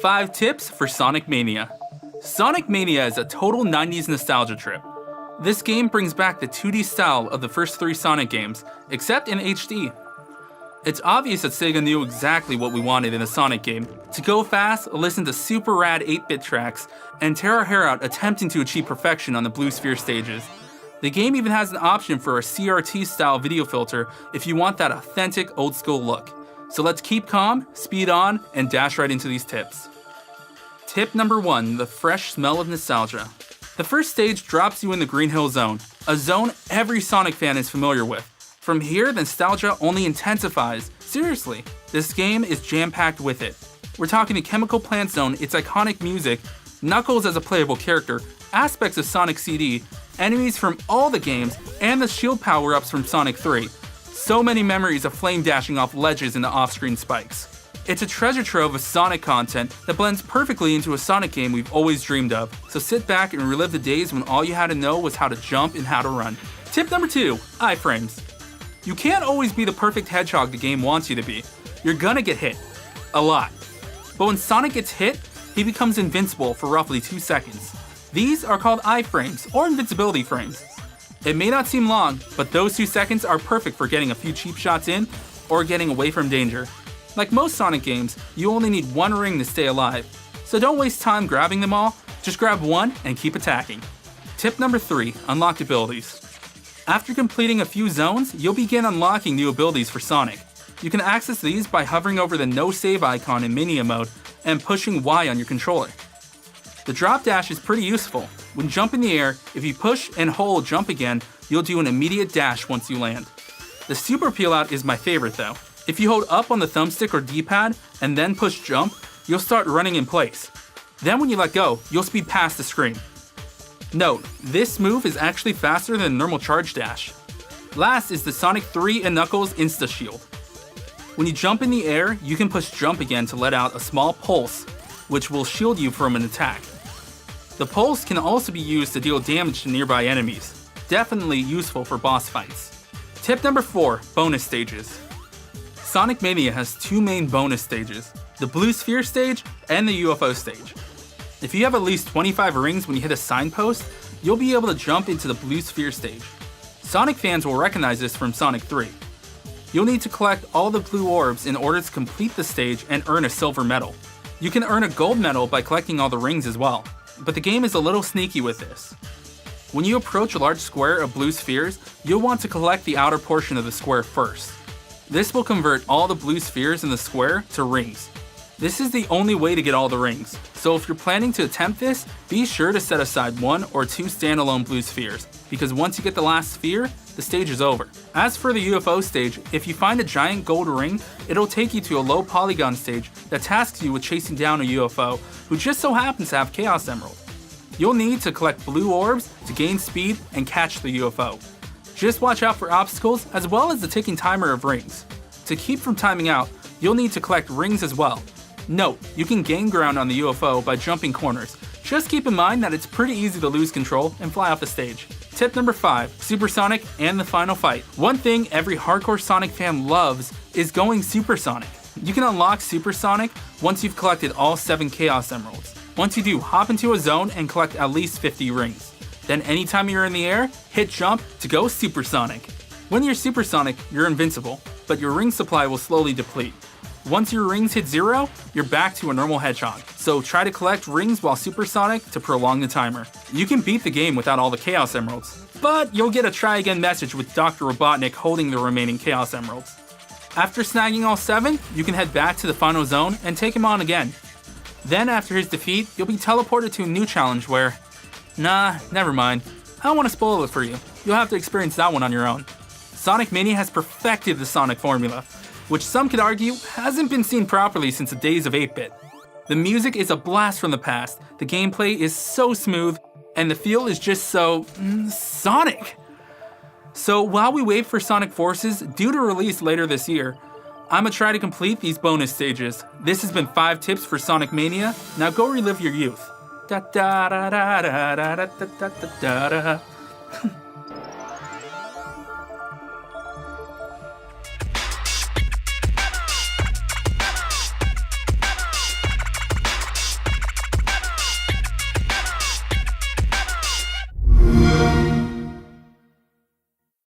5 tips for Sonic Mania. Sonic Mania is a total 90s nostalgia trip. This game brings back the 2D style of the first 3 Sonic games, except in HD. It's obvious that Sega knew exactly what we wanted in a Sonic game: to go fast, listen to super rad 8-bit tracks, and tear our hair out attempting to achieve perfection on the Blue Sphere stages. The game even has an option for a CRT-style video filter if you want that authentic old-school look. So let's keep calm, speed on, and dash right into these tips. Tip number 1, the fresh smell of nostalgia. The first stage drops you in the Green Hill Zone, a zone every Sonic fan is familiar with. From here, the nostalgia only intensifies. Seriously, this game is jam-packed with it. We're talking the Chemical Plant Zone, its iconic music, Knuckles as a playable character, aspects of Sonic CD, enemies from all the games, and the shield power-ups from Sonic 3. So many memories of flame dashing off ledges into off-screen spikes. It's a treasure trove of Sonic content that blends perfectly into a Sonic game we've always dreamed of, so sit back and relive the days when all you had to know was how to jump and how to run. Tip number 2, iframes. You can't always be the perfect hedgehog the game wants you to be. You're gonna get hit. A lot. But when Sonic gets hit, he becomes invincible for roughly 2 seconds. These are called iframes, or invincibility frames. It may not seem long, but those 2 seconds are perfect for getting a few cheap shots in, or getting away from danger. Like most Sonic games, you only need 1 ring to stay alive, so don't waste time grabbing them all, just grab 1 and keep attacking. Tip number 3, unlocked abilities. After completing a few zones, you'll begin unlocking new abilities for Sonic. You can access these by hovering over the no save icon in Mania mode and pushing Y on your controller. The drop dash is pretty useful. When jump in the air, if you push and hold jump again, you'll do an immediate dash once you land. The super peel out is my favorite though. If you hold up on the thumbstick or D-pad and then push jump, you'll start running in place. Then when you let go, you'll speed past the screen. Note, this move is actually faster than a normal charge dash. Last is the Sonic 3 and Knuckles Insta Shield. When you jump in the air, you can push jump again to let out a small pulse, which will shield you from an attack. The pulse can also be used to deal damage to nearby enemies. Definitely useful for boss fights. Tip number 4, bonus stages. Sonic Mania has 2 main bonus stages, the Blue Sphere stage and the UFO stage. If you have at least 25 rings when you hit a signpost, you'll be able to jump into the Blue Sphere stage. Sonic fans will recognize this from Sonic 3. You'll need to collect all the blue orbs in order to complete the stage and earn a silver medal. You can earn a gold medal by collecting all the rings as well, but the game is a little sneaky with this. When you approach a large square of blue spheres, you'll want to collect the outer portion of the square first. This will convert all the blue spheres in the square to rings. This is the only way to get all the rings, so if you're planning to attempt this, be sure to set aside 1 or 2 standalone blue spheres, because once you get the last sphere, the stage is over. As for the UFO stage, if you find a giant gold ring, it'll take you to a low polygon stage that tasks you with chasing down a UFO who just so happens to have Chaos Emerald. You'll need to collect blue orbs to gain speed and catch the UFO. Just watch out for obstacles as well as the ticking timer of rings. To keep from timing out, you'll need to collect rings as well. Note, you can gain ground on the UFO by jumping corners. Just keep in mind that it's pretty easy to lose control and fly off the stage. Tip number 5, Supersonic and the final fight. One thing every hardcore Sonic fan loves is going supersonic. You can unlock Supersonic once you've collected all 7 Chaos Emeralds. Once you do, hop into a zone and collect at least 50 rings. Then anytime you're in the air, hit jump to go supersonic. When you're supersonic, you're invincible, but your ring supply will slowly deplete. Once your rings hit 0, you're back to a normal hedgehog, so try to collect rings while supersonic to prolong the timer. You can beat the game without all the Chaos Emeralds, but you'll get a try again message with Dr. Robotnik holding the remaining Chaos Emeralds. After snagging all 7, you can head back to the final zone and take him on again. Then after his defeat, you'll be teleported to a new challenge where, nah, never mind. I don't want to spoil it for you. You'll have to experience that one on your own. Sonic Mania has perfected the Sonic formula, which some could argue hasn't been seen properly since the days of 8-bit. The music is a blast from the past, the gameplay is so smooth, and the feel is just so Sonic. So while we wait for Sonic Forces, due to release later this year, I'ma try to complete these bonus stages. This has been 5 tips for Sonic Mania. Now go relive your youth. Da da da da da da da da da da.